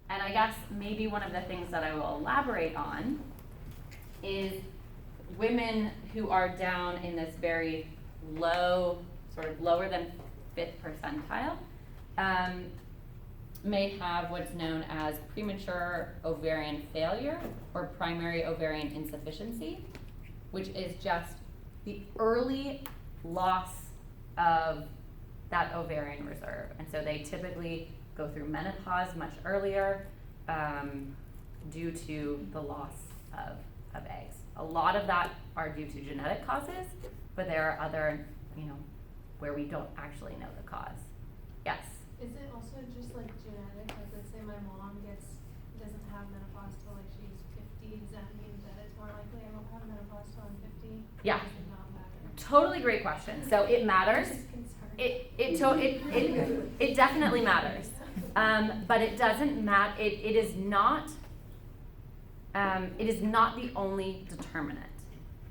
And I guess maybe one of the things that I will elaborate on is women who are down in this very low, sort of lower than 5th percentile, may have what's known as premature ovarian failure or primary ovarian insufficiency, which is just the early loss of that ovarian reserve. And so they typically go through menopause much earlier due to the loss of eggs. A lot of that are due to genetic causes, but there are other, where we don't actually know the cause. Yes? Is it also just like genetic? Like, let's say my mom doesn't have menopause till like she's 50. Does that mean that it's more likely I won't have menopause till I'm 50? Yeah. Or does it not matter? Totally great question. So it matters. It definitely matters. But it doesn't matter. It is not the only determinant.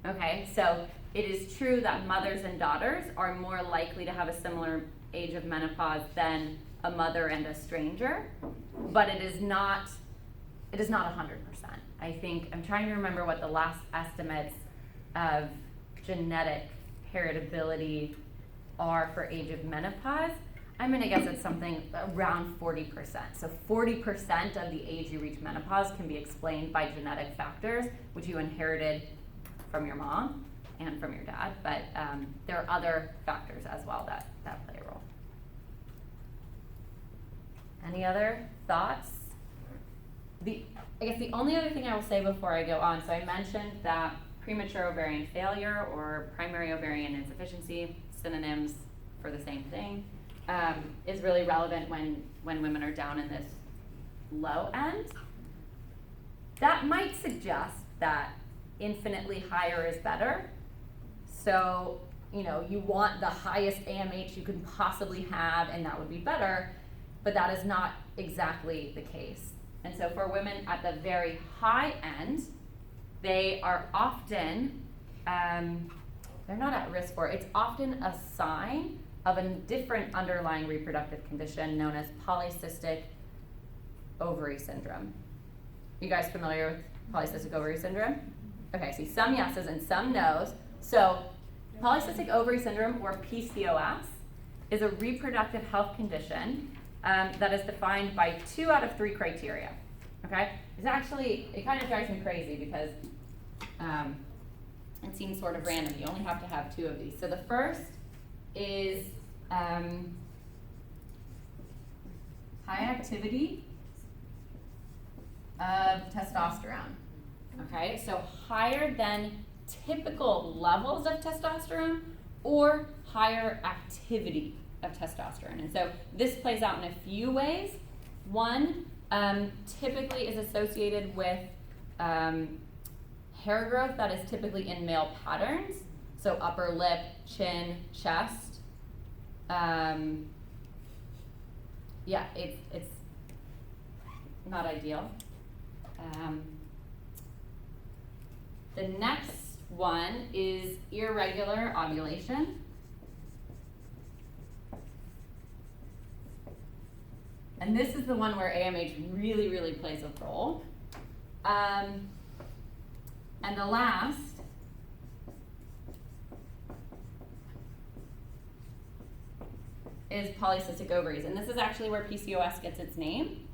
Okay, so it is true that mothers and daughters are more likely to have a similar age of menopause than a mother and a stranger, but it is not 100%. I think, I'm trying to remember what the last estimates of genetic heritability are for age of menopause. I'm gonna guess it's something around 40%. So 40% of the age you reach menopause can be explained by genetic factors, which you inherited from your mom and from your dad, but there are other factors as well that play a role. Any other thoughts? I guess the only other thing I will say before I go on, so I mentioned that premature ovarian failure or primary ovarian insufficiency, synonyms for the same thing, is really relevant when women are down in this low end. That might suggest that infinitely higher is better. So, you want the highest AMH you can possibly have, and that would be better, but that is not exactly the case. And so for women at the very high end, they are often, they're not at risk for it. It's often a sign of a different underlying reproductive condition known as polycystic ovary syndrome. You guys familiar with polycystic ovary syndrome? Okay, see some yeses and some nos. So polycystic ovary syndrome, or PCOS, is a reproductive health condition that is defined by 2 out of 3 criteria. Okay? It kind of drives me crazy because it seems sort of random. You only have to have 2 of these. So the first is high activity of testosterone. Okay? So higher than typical levels of testosterone or higher activity of testosterone. And so this plays out in a few ways. One, typically is associated with hair growth that is typically in male patterns. So upper lip, chin, chest. It's not ideal. The next one is irregular ovulation. And this is the one where AMH really, really plays a role. And the last is polycystic ovaries. And this is actually where PCOS gets its name.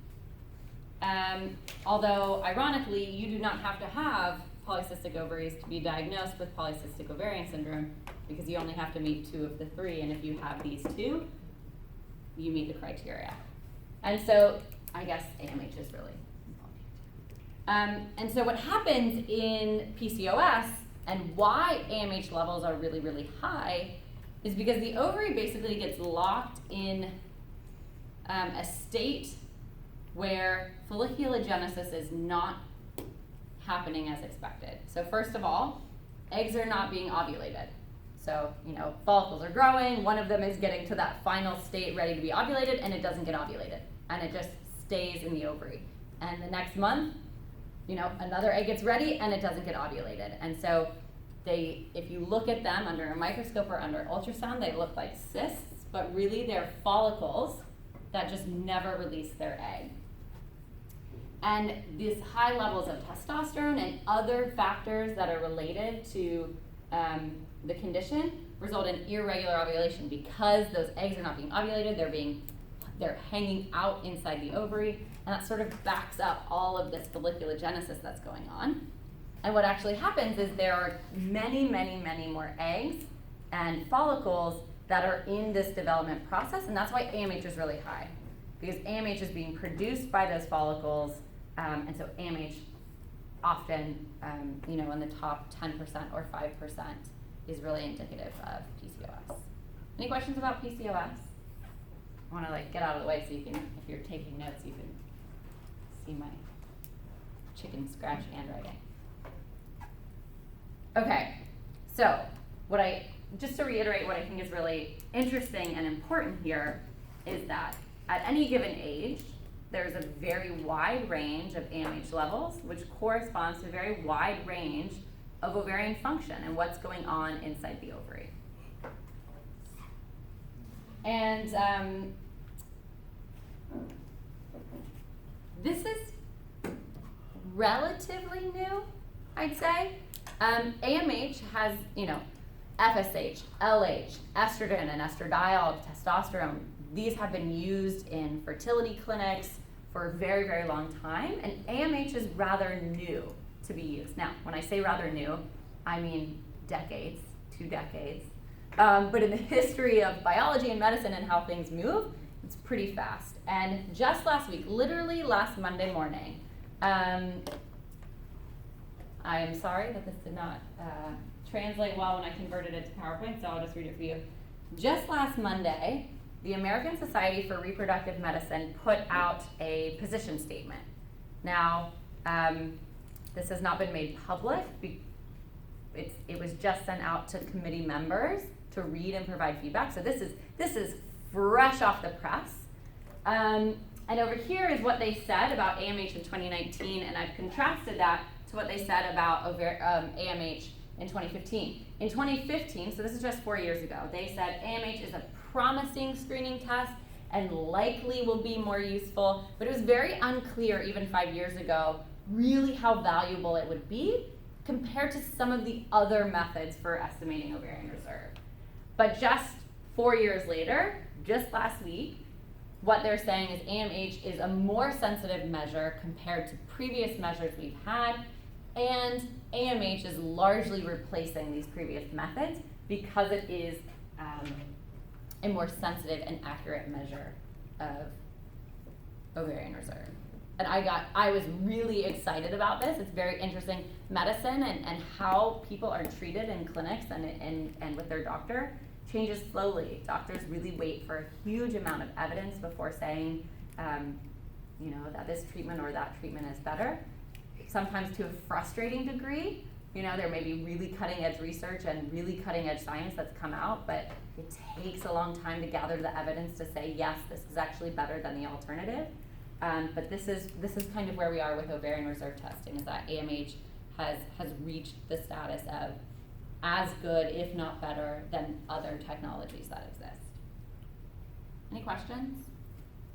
Although, ironically, you do not have to have polycystic ovaries to be diagnosed with polycystic ovarian syndrome, because you only have to meet 2 of the 3, and if you have these 2, you meet the criteria. And so, I guess AMH is really important. And so what happens in PCOS and why AMH levels are really, really high is because the ovary basically gets locked in a state where folliculogenesis is not happening as expected. So first of all, eggs are not being ovulated. So, follicles are growing, one of them is getting to that final state ready to be ovulated, and it doesn't get ovulated. And it just stays in the ovary. And the next month, another egg gets ready, and it doesn't get ovulated. And so if you look at them under a microscope or under ultrasound, they look like cysts, but really they're follicles that just never release their egg. And these high levels of testosterone and other factors that are related to the condition result in irregular ovulation because those eggs are not being ovulated, they're hanging out inside the ovary, and that sort of backs up all of this folliculogenesis that's going on. And what actually happens is there are many, many, many more eggs and follicles that are in this development process, and that's why AMH is really high, because AMH is being produced by those follicles, and so AMH often, in the top 10% or 5% is really indicative of PCOS. Any questions about PCOS? I want to get out of the way so you can, if you're taking notes, you can see my chicken scratch handwriting. Okay, so just to reiterate what I think is really interesting and important here is that at any given age, there's a very wide range of AMH levels, which corresponds to a very wide range of ovarian function and what's going on inside the ovary. And this is relatively new, I'd say. AMH has, FSH, LH, estrogen and estradiol, testosterone. These have been used in fertility clinics for a very, very long time, and AMH is rather new to be used. Now, when I say rather new, I mean decades, 2 decades. But in the history of biology and medicine and how things move, it's pretty fast. And just last week, literally last Monday morning, I am sorry that this did not translate well when I converted it to PowerPoint, so I'll just read it for you. Just last Monday, the American Society for Reproductive Medicine put out a position statement. Now, this has not been made public. It was just sent out to committee members to read and provide feedback. So this is fresh off the press. And over here is what they said about AMH in 2019, and I've contrasted that to what they said about AMH in 2015. In 2015, so this is just 4 years ago, they said AMH is a promising screening test and likely will be more useful, but it was very unclear even 5 years ago really how valuable it would be compared to some of the other methods for estimating ovarian reserve. But just 4 years later, just last week, what they're saying is AMH is a more sensitive measure compared to previous measures we've had, and AMH is largely replacing these previous methods because it is a more sensitive and accurate measure of ovarian reserve. And I was really excited about this. It's very interesting. Medicine and how people are treated in clinics and with their doctor changes slowly. Doctors really wait for a huge amount of evidence before saying, that this treatment or that treatment is better. Sometimes to a frustrating degree. There may be really cutting edge research and really cutting edge science that's come out, but it takes a long time to gather the evidence to say, yes, this is actually better than the alternative. But this is kind of where we are with ovarian reserve testing, is that AMH has reached the status of as good, if not better, than other technologies that exist. Any questions?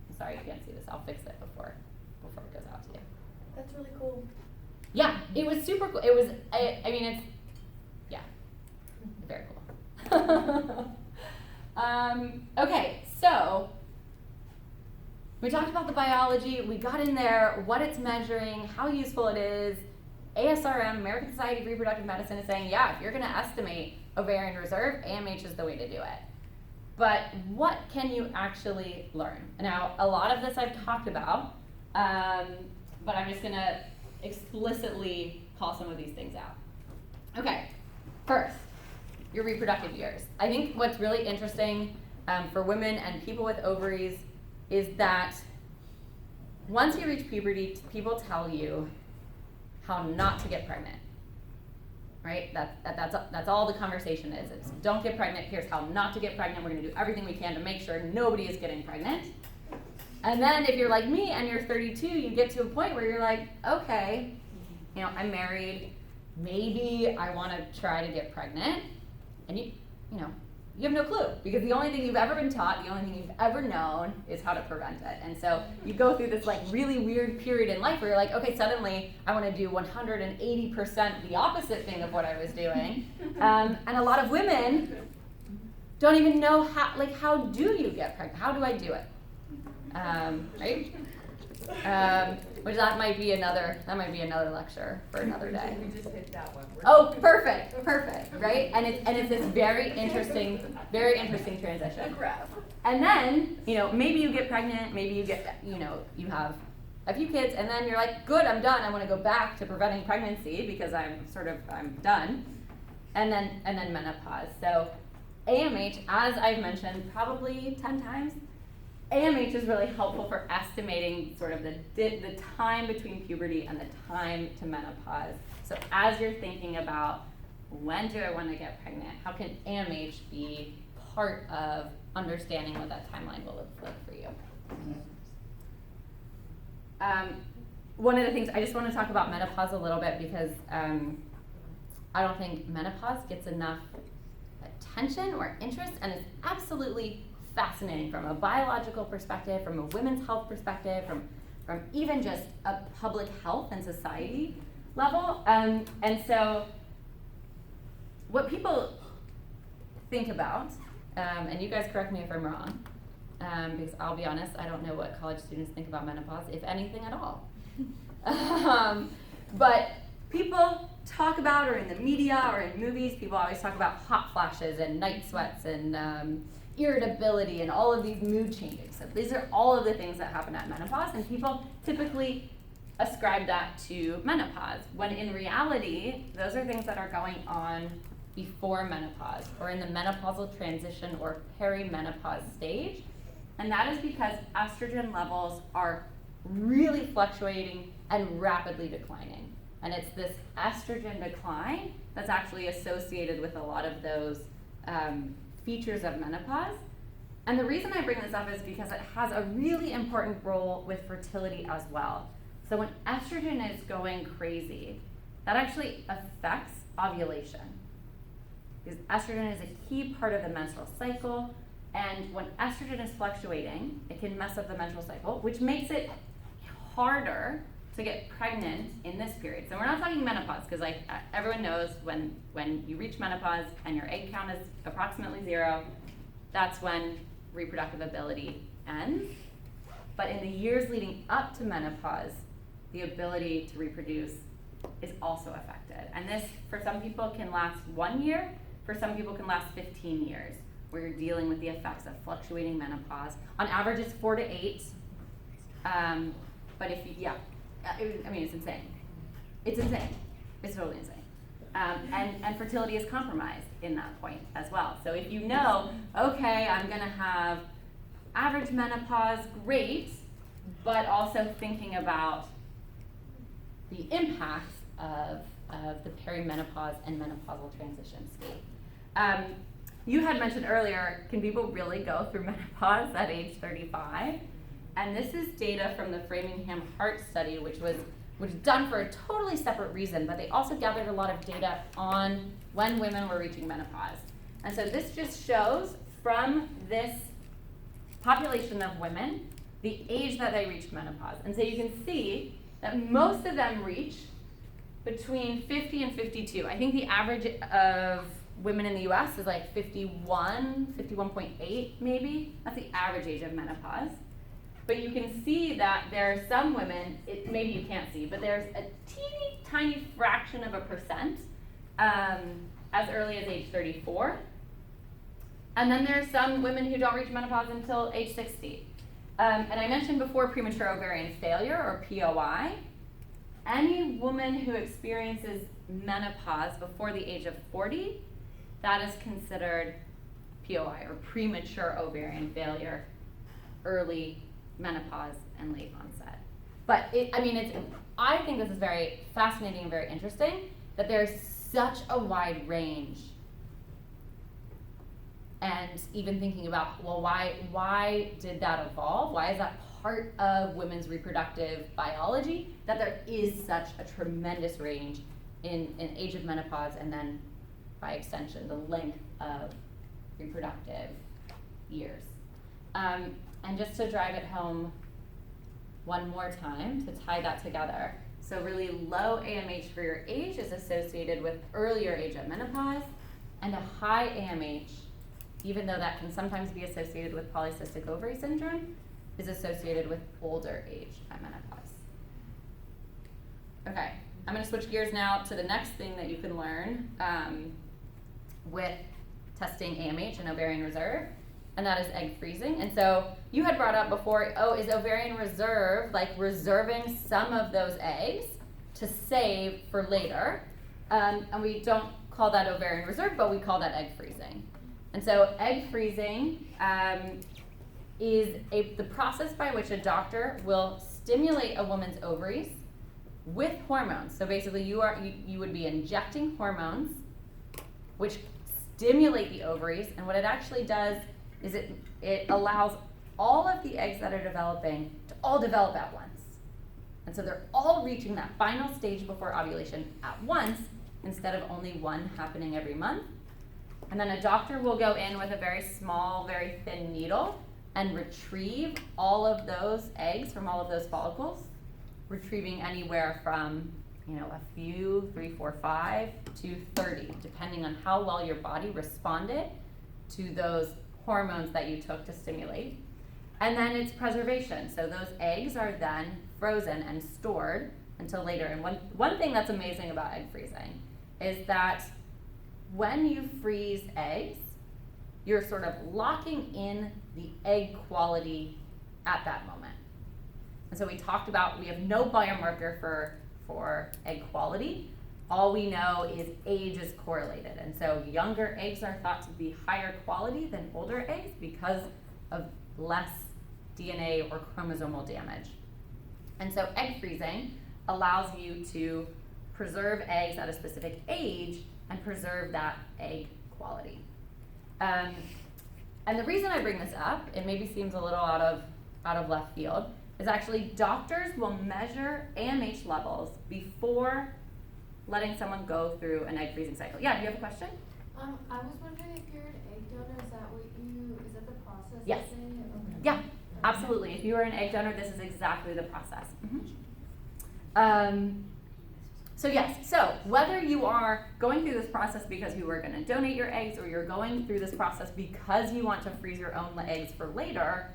I'm sorry you can't see this. I'll fix it before it goes out to you. That's really cool. Yeah, it was super cool. It was, very cool. Okay, so we talked about the biology, we got in there, what it's measuring, how useful it is. ASRM, American Society of Reproductive Medicine, is saying, yeah, if you're gonna estimate ovarian reserve, AMH is the way to do it. But what can you actually learn? Now, a lot of this I've talked about, but I'm just gonna explicitly call some of these things out. Okay, first, your reproductive years. I think what's really interesting for women and people with ovaries is that once you reach puberty, people tell you how not to get pregnant, right? That's all the conversation is. It's don't get pregnant, here's how not to get pregnant. We're gonna do everything we can to make sure nobody is getting pregnant. And then if you're like me and you're 32, you get to a point where you're like, okay, I'm married, maybe I wanna try to get pregnant. And you have no clue, because the only thing you've ever been taught, the only thing you've ever known is how to prevent it. And so you go through this like really weird period in life where you're like, okay, suddenly I want to do 180% the opposite thing of what I was doing. And a lot of women don't even know how do you get pregnant? How do I do it? Right? Which that might be another lecture for another day. We just hit that one. Oh, perfect, right? And it's this very interesting transition. And then, maybe you get pregnant, maybe you get, you have a few kids, and then you're like, good, I'm done. I want to go back to preventing pregnancy because I'm done. And then menopause. So AMH, as I've mentioned probably 10 times, AMH is really helpful for estimating sort of the time between puberty and the time to menopause. So as you're thinking about when do I want to get pregnant, how can AMH be part of understanding what that timeline will look like for you? One of the things, I just want to talk about menopause a little bit because I don't think menopause gets enough attention or interest, and it's absolutely fascinating from a biological perspective, from a women's health perspective, from even just a public health and society level. And so what people think about, and you guys correct me if I'm wrong, because I'll be honest, I don't know what college students think about menopause, if anything at all. But people talk about, or in the media or in movies, people always talk about hot flashes and night sweats and irritability and all of these mood changes. So these are all of the things that happen at menopause, and people typically ascribe that to menopause, when in reality, those are things that are going on before menopause or in the menopausal transition or perimenopause stage. And that is because estrogen levels are really fluctuating and rapidly declining. And it's this estrogen decline that's actually associated with a lot of those features of menopause. And the reason I bring this up is because it has a really important role with fertility as well. So when estrogen is going crazy, that actually affects ovulation. Because estrogen is a key part of the menstrual cycle, and when estrogen is fluctuating, it can mess up the menstrual cycle, which makes it harder to get pregnant in this period. So we're not talking menopause, because like everyone knows when you reach menopause and your egg count is approximately 0, that's when reproductive ability ends. But in the years leading up to menopause, the ability to reproduce is also affected. And this, for some people, can last 1 year. For some people, can last 15 years, where you're dealing with the effects of fluctuating menopause. On average, it's 4 to 8. But if you, it's insane. It's insane. It's totally insane. And fertility is compromised in that point as well. So if you know, okay, I'm gonna have average menopause, great, but also thinking about the impacts of the perimenopause and menopausal transition state. You had mentioned earlier, can people really go through menopause at age 35? And this is data from the Framingham Heart Study, which was done for a totally separate reason, but they also gathered a lot of data on when women were reaching menopause. And so this just shows from this population of women, the age that they reached menopause. And so you can see that most of them reach between 50 and 52. I think the average of women in the US is like 51, 51.8 maybe. That's the average age of menopause. But you can see that there are some women, maybe you can't see, but there's a teeny tiny fraction of a percent as early as age 34. And then there are some women who don't reach menopause until age 60. And I mentioned before premature ovarian failure, or POI. Any woman who experiences menopause before the age of 40, that is considered POI, or premature ovarian failure, early menopause and late onset. But I think this is very fascinating and very interesting, that there's such a wide range. And even thinking about, well, why did that evolve? Why is that part of women's reproductive biology, that there is such a tremendous range in age of menopause, and then by extension, the length of reproductive years. And just to drive it home one more time to tie that together. So really low AMH for your age is associated with earlier age at menopause, and a high AMH, even though that can sometimes be associated with polycystic ovary syndrome, is associated with older age at menopause. Okay, I'm gonna switch gears now to the next thing that you can learn with testing AMH and ovarian reserve, and that is egg freezing. And so you had brought up before, oh, is ovarian reserve like reserving some of those eggs to save for later? And we don't call that ovarian reserve, but we call that egg freezing. And so egg freezing is the process by which a doctor will stimulate a woman's ovaries with hormones. So basically you would be injecting hormones which stimulate the ovaries, and what it actually does is it allows all of the eggs that are developing to all develop at once. And so they're all reaching that final stage before ovulation at once instead of only one happening every month. And then a doctor will go in with a very small, very thin needle and retrieve all of those eggs from all of those follicles, retrieving anywhere from a few, 3, 4, 5 to 30, depending on how well your body responded to those hormones that you took to stimulate. And then it's preservation. So those eggs are then frozen and stored until later. And one thing that's amazing about egg freezing is that when you freeze eggs, you're sort of locking in the egg quality at that moment. And so we talked about, we have no biomarker for egg quality. All we know is age is correlated. And so younger eggs are thought to be higher quality than older eggs because of less DNA or chromosomal damage. And so egg freezing allows you to preserve eggs at a specific age and preserve that egg quality. And the reason I bring this up, it maybe seems a little out of left field, is actually doctors will measure AMH levels before letting someone go through an egg freezing cycle. Yeah, do you have a question? I was wondering if you're an egg donor, is that the process? Yes. Okay. Yeah, absolutely. If you are an egg donor, this is exactly the process. So yes, so whether you are going through this process because you are going to donate your eggs, or you're going through this process because you want to freeze your own eggs for later,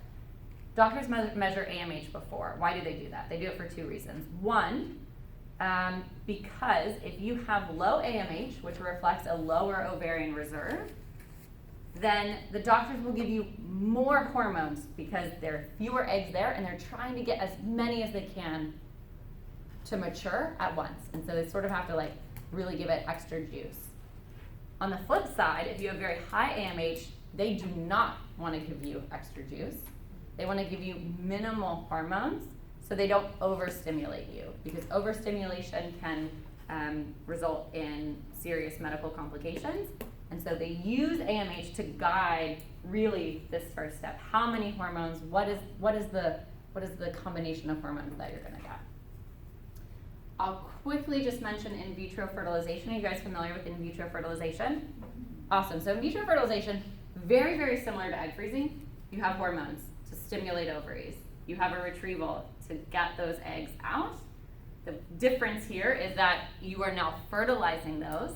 doctors measure AMH before. Why do they do that? They do it for two reasons. One, because if you have low AMH, which reflects a lower ovarian reserve, then the doctors will give you more hormones because there are fewer eggs there, and they're trying to get as many as they can to mature at once. And so they sort of have to really give it extra juice. On the flip side, if you have very high AMH, they do not want to give you extra juice. They want to give you minimal hormones so they don't overstimulate you, because overstimulation can result in serious medical complications. And so they use AMH to guide really this first step. How many hormones, what is the combination of hormones that you're going to get? I'll quickly just mention in vitro fertilization. Are you guys familiar with in vitro fertilization? Awesome. So in vitro fertilization, very, very similar to egg freezing. You have hormones to stimulate ovaries. You have a retrieval to get those eggs out. The difference here is that you are now fertilizing those,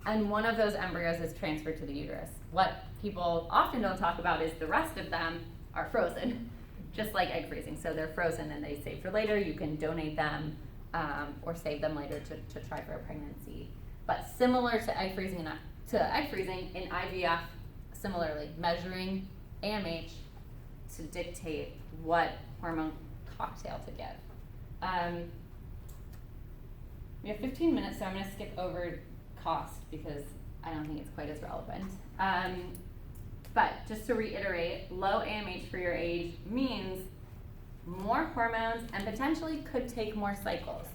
and one of those embryos is transferred to the uterus. What people often don't talk about is the rest of them are frozen, just like egg freezing. So they're frozen and they save for later. You can donate them or save them later to try for a pregnancy. But similar to egg freezing in IVF, similarly, measuring AMH to dictate what hormone cocktail to give. We have 15 minutes, so I'm going to skip over cost because I don't think it's quite as relevant. But just to reiterate, low AMH for your age means more hormones and potentially could take more cycles.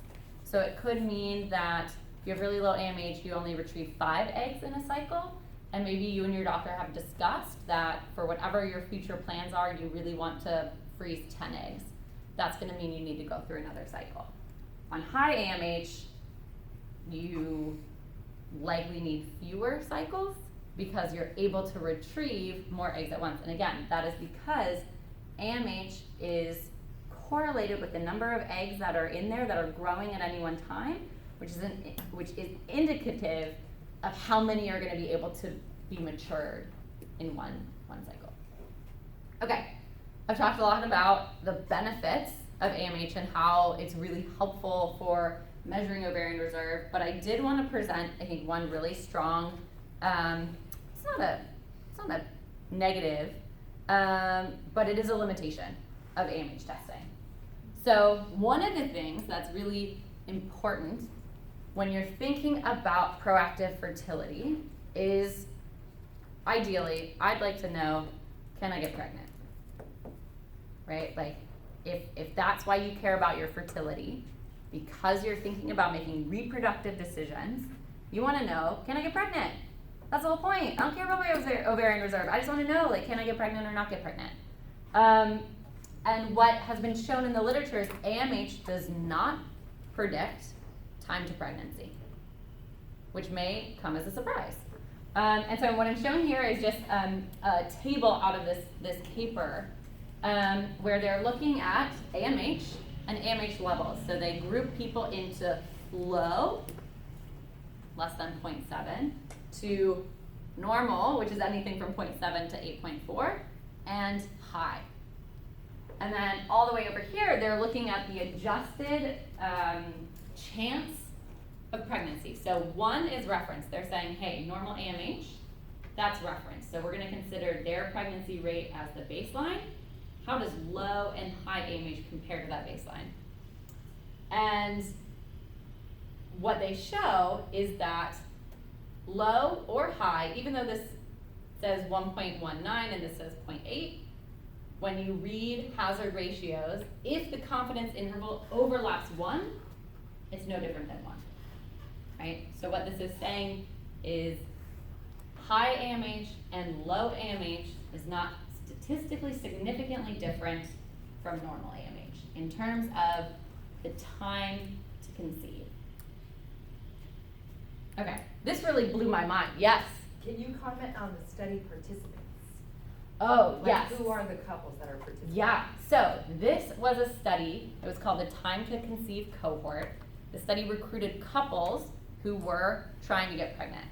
So it could mean that if you have really low AMH, you only retrieve 5 eggs in a cycle, and maybe you and your doctor have discussed that for whatever your future plans are, you really want to freeze 10 eggs. That's going to mean you need to go through another cycle. On high AMH, you likely need fewer cycles because you're able to retrieve more eggs at once. And again, that is because AMH is correlated with the number of eggs that are in there that are growing at any one time, which is indicative of how many are going to be able to be matured in one cycle. Okay, I've talked a lot about the benefits of AMH and how it's really helpful for measuring ovarian reserve, but I did want to present, I think, one really strong, it's not a negative, but it is a limitation of AMH testing. So one of the things that's really important when you're thinking about proactive fertility is, ideally, I'd like to know, can I get pregnant? Right? Like, if that's why you care about your fertility, because you're thinking about making reproductive decisions, you want to know, can I get pregnant? That's the whole point. I don't care about my ovarian reserve. I just want to know, like, can I get pregnant or not get pregnant? And what has been shown in the literature is AMH does not predict time to pregnancy, which may come as a surprise. And so what I'm showing here is just a table out of this paper where they're looking at AMH and AMH levels. So they group people into low, less than 0.7, to normal, which is anything from 0.7 to 8.4, and high. And then all the way over here, they're looking at the adjusted chance of pregnancy. So 1 is reference. They're saying, hey, normal AMH, that's reference. So we're going to consider their pregnancy rate as the baseline. How does low and high AMH compare to that baseline? And what they show is that low or high, even though this says 1.19 and this says 0.8, when you read hazard ratios, if the confidence interval overlaps 1, it's no different than 1, right? So what this is saying is high AMH and low AMH is not statistically significantly different from normal AMH in terms of the time to conceive. Okay, this really blew my mind. Yes? Can you comment on the study participants? Oh, Like, yes. who are the couples that are participating? Yeah, so this was a study. It was called the Time to Conceive cohort. The study recruited couples who were trying to get pregnant.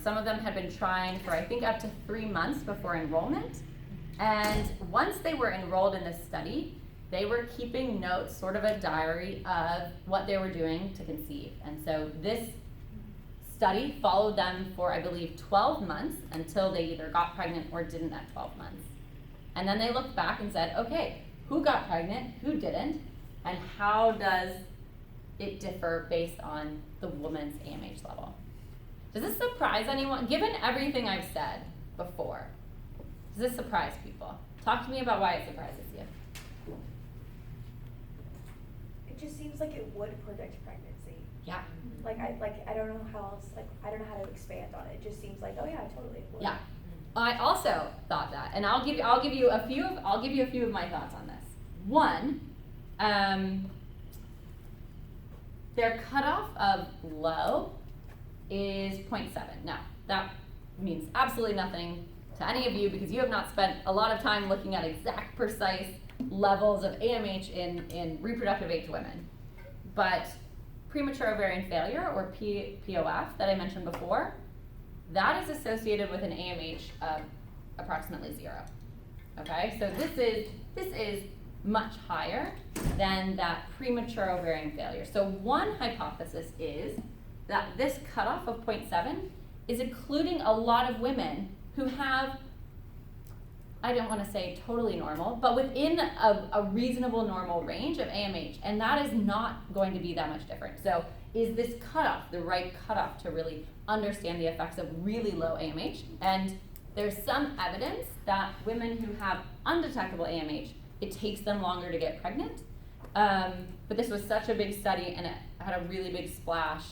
Some of them had been trying for, I think, up to 3 months before enrollment. And once they were enrolled in this study, they were keeping notes, sort of a diary of what they were doing to conceive. And so this study followed them for, I believe, 12 months until they either got pregnant or didn't at 12 months. And then they looked back and said, okay, who got pregnant, who didn't, and how does it differ based on the woman's AMH level? Does this surprise anyone? Given everything I've said before, does this surprise people? Talk to me about why it surprises you. It just seems like it would predict pregnancy. Yeah. I don't know how else, I don't know how to expand on it. It just seems like, oh yeah, totally it would. Yeah. I also thought that, and I'll give you a few of my thoughts on this. One, their cutoff of low is 0.7. Now, that means absolutely nothing to any of you because you have not spent a lot of time looking at exact, precise levels of AMH in reproductive age women. But premature ovarian failure, or POF, that I mentioned before, that is associated with an AMH of approximately 0. Okay, so this is much higher than that premature ovarian failure. So one hypothesis is that this cutoff of 0.7 is including a lot of women who have, I don't want to say totally normal, but within a reasonable normal range of AMH, and that is not going to be that much different. So is this cutoff the right cutoff to really understand the effects of really low AMH? And there's some evidence that women who have undetectable AMH, it takes them longer to get pregnant. But this was such a big study and it had a really big splash.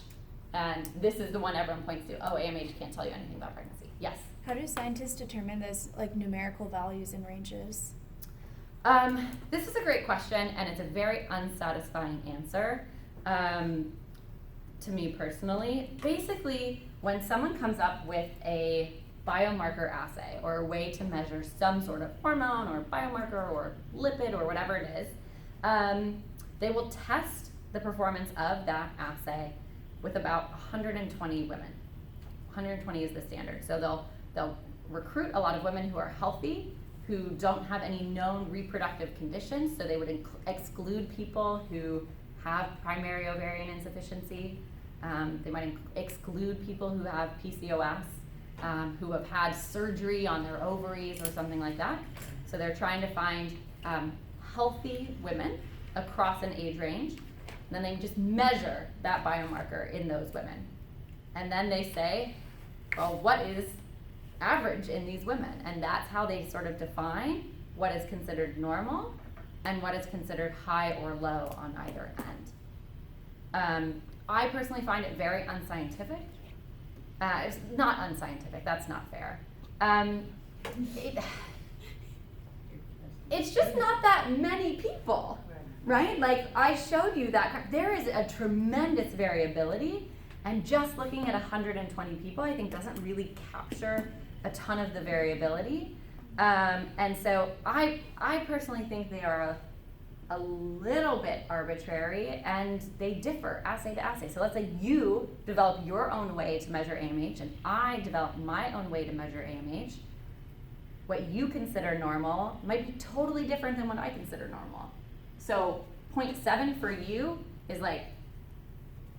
And this is the one everyone points to. Oh, AMH can't tell you anything about pregnancy. Yes? How do scientists determine those numerical values and ranges? This is a great question, and it's a very unsatisfying answer to me personally. Basically, when someone comes up with a biomarker assay or a way to measure some sort of hormone or biomarker or lipid or whatever it is, they will test the performance of that assay with about 120 women. 120 is the standard. So they'll recruit a lot of women who are healthy, who don't have any known reproductive conditions. So they would exclude people who have primary ovarian insufficiency. They might exclude people who have PCOS, who have had surgery on their ovaries or something like that. So they're trying to find healthy women across an age range. And then they just measure that biomarker in those women. And then they say, well, what is average in these women? And that's how they sort of define what is considered normal and what is considered high or low on either end. I personally find it very unscientific. It's not unscientific, that's not fair. It's just not that many people, right? Like I showed you that there is a tremendous variability, and just looking at 120 people I think doesn't really capture a ton of the variability. And so I personally think they are a little bit arbitrary, and they differ assay to assay. So let's say you develop your own way to measure AMH and I develop my own way to measure AMH. What you consider normal might be totally different than what I consider normal. So 0.7 for you is like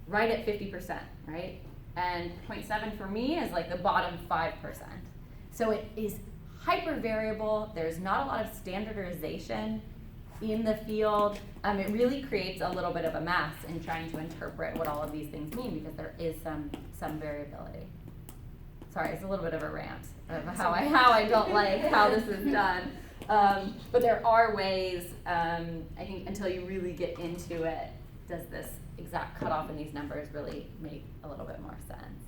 right at 50%, right? And 0.7 for me is like the bottom 5%. So it is hyper variable. There's not a lot of standardization in the field. It really creates a little bit of a mess in trying to interpret what all of these things mean, because there is some variability. Sorry, it's a little bit of a rant of how I don't like how this is done. But there are ways, I think until you really get into it, does this exact cutoff in these numbers really make a little bit more sense.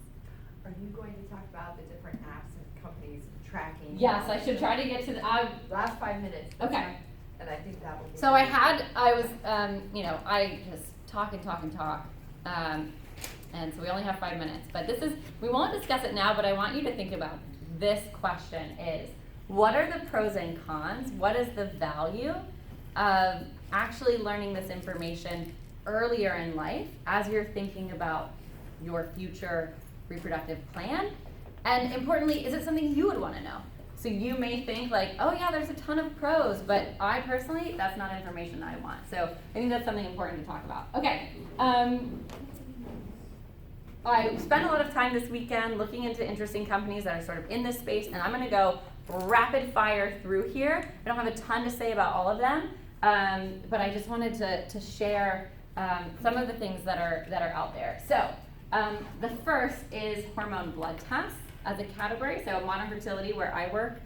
Are you going to talk about the different apps and companies tracking? Yes, I should try to get to the, last 5 minutes. Okay. And I think that will be. So I just talk and talk and talk. And so we only have 5 minutes, but we won't discuss it now, but I want you to think about this question is, what are the pros and cons? What is the value of actually learning this information earlier in life as you're thinking about your future reproductive plan? And importantly, is it something you would want to know? So you may think like, oh yeah, there's a ton of pros, but I personally, that's not information that I want. So I think that's something important to talk about. Okay. I spent a lot of time this weekend looking into interesting companies that are sort of in this space, and I'm going to go rapid fire through here. I don't have a ton to say about all of them, but I just wanted to share some of the things that are out there. So the first is hormone blood tests as a category. So Modern Fertility, where I work,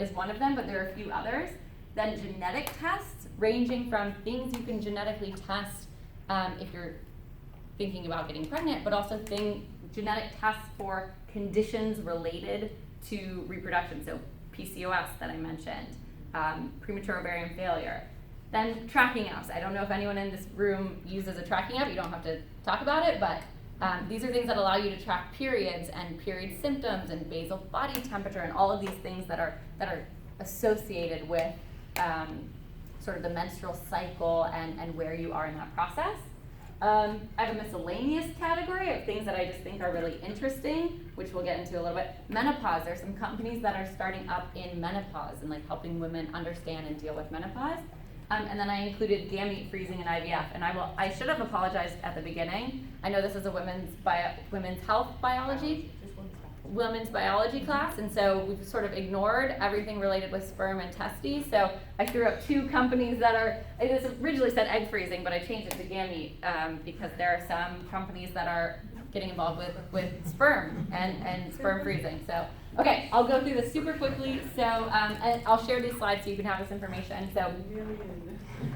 is one of them, but there are a few others. Then genetic tests, ranging from things you can genetically test if you're thinking about getting pregnant, but also genetic tests for conditions related to reproduction. So PCOS that I mentioned, premature ovarian failure. Then tracking apps. I don't know if anyone in this room uses a tracking app. You don't have to talk about it, but these are things that allow you to track periods and period symptoms and basal body temperature and all of these things that are associated with sort of the menstrual cycle and where you are in that process. I have a miscellaneous category of things that I just think are really interesting, which we'll get into a little bit. Menopause. There's some companies that are starting up in menopause and like helping women understand and deal with menopause. And then I included gamete freezing and IVF. And I should have apologized at the beginning. I know this is a women's health biology, women's biology class, and so we've sort of ignored everything related with sperm and testes. So I threw up two companies this originally said egg freezing, but I changed it to gamete because there are some companies that are getting involved with sperm and sperm freezing. So, okay, I'll go through this super quickly. So, and I'll share these slides so you can have this information. So,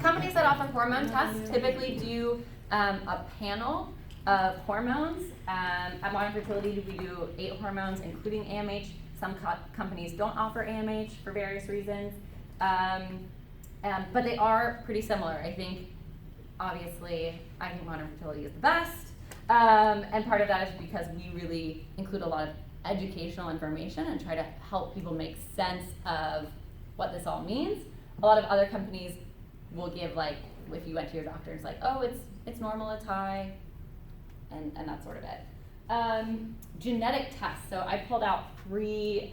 companies that offer hormone tests typically do a panel of hormones. At Modern Fertility, we do 8 hormones, including AMH. Some companies don't offer AMH for various reasons, but they are pretty similar. I think, obviously, I think Modern Fertility is the best. And part of that is because we really include a lot of educational information and try to help people make sense of what this all means. A lot of other companies will give, like, if you went to your doctor, it's like, oh, it's normal, it's high, and that's sort of it. Genetic tests. So I pulled out 3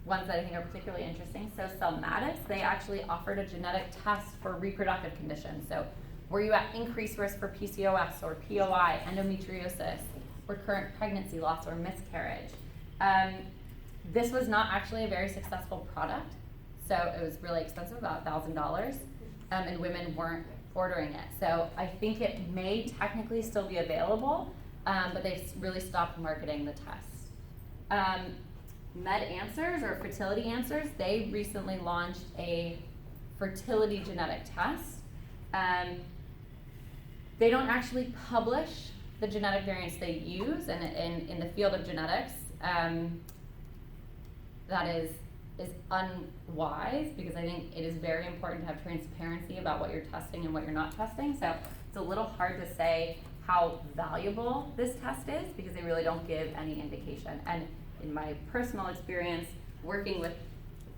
ones that I think are particularly interesting. So Cellmatics, they actually offered a genetic test for reproductive conditions. So were you at increased risk for PCOS or POI, endometriosis, recurrent pregnancy loss, or miscarriage? This was not actually a very successful product. So it was really expensive, about $1,000, and women weren't ordering it. So I think it may technically still be available, but they've really stopped marketing the test. Med Answers or Fertility Answers, they recently launched a fertility genetic test. They don't actually publish the genetic variants they use, and in the field of genetics, that is unwise, because I think it is very important to have transparency about what you're testing and what you're not testing. So it's a little hard to say how valuable this test is, because they really don't give any indication. And in my personal experience working with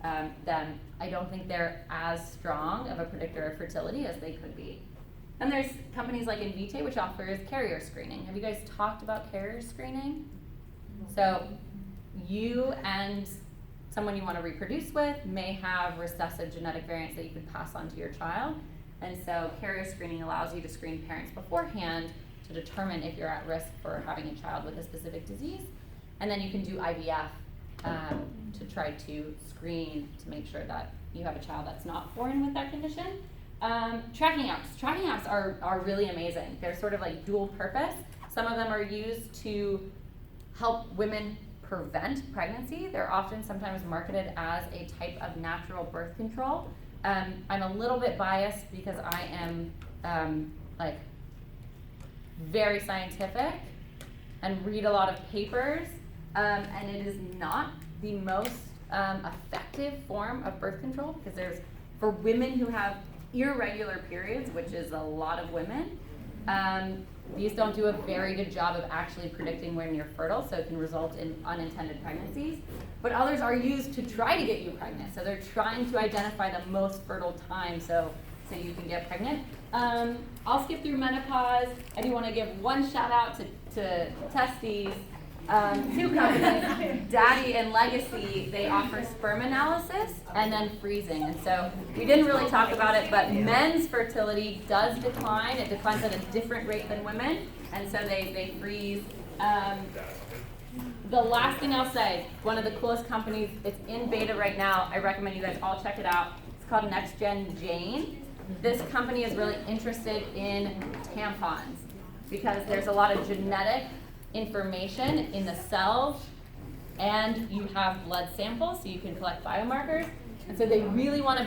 them, I don't think they're as strong of a predictor of fertility as they could be. And there's companies like Invitae, which offers carrier screening. Have you guys talked about carrier screening? So you and someone you want to reproduce with may have recessive genetic variants that you could pass on to your child. And so carrier screening allows you to screen parents beforehand to determine if you're at risk for having a child with a specific disease. And then you can do IVF to try to screen to make sure that you have a child that's not born with that condition. Tracking apps. Tracking apps are really amazing. They're sort of like dual purpose. Some of them are used to help women prevent pregnancy. They're often sometimes marketed as a type of natural birth control. I'm a little bit biased because I am like very scientific and read a lot of papers, and it is not the most effective form of birth control, because there's, for women who have irregular periods, which is a lot of women, these don't do a very good job of actually predicting when you're fertile, so it can result in unintended pregnancies. But others are used to try to get you pregnant, so they're trying to identify the most fertile time so you can get pregnant. I'll skip through menopause. I do want to give one shout out to Testes. 2 companies, Daddy and Legacy, they offer sperm analysis and then freezing. And so we didn't really talk about it, but men's fertility does decline. It declines at a different rate than women, and so they freeze. The last thing I'll say, one of the coolest companies, it's in beta right now. I recommend you guys all check it out. It's called NextGen Jane. This company is really interested in tampons because there's a lot of genetic information in the cells, and you have blood samples, so you can collect biomarkers, and so they really want to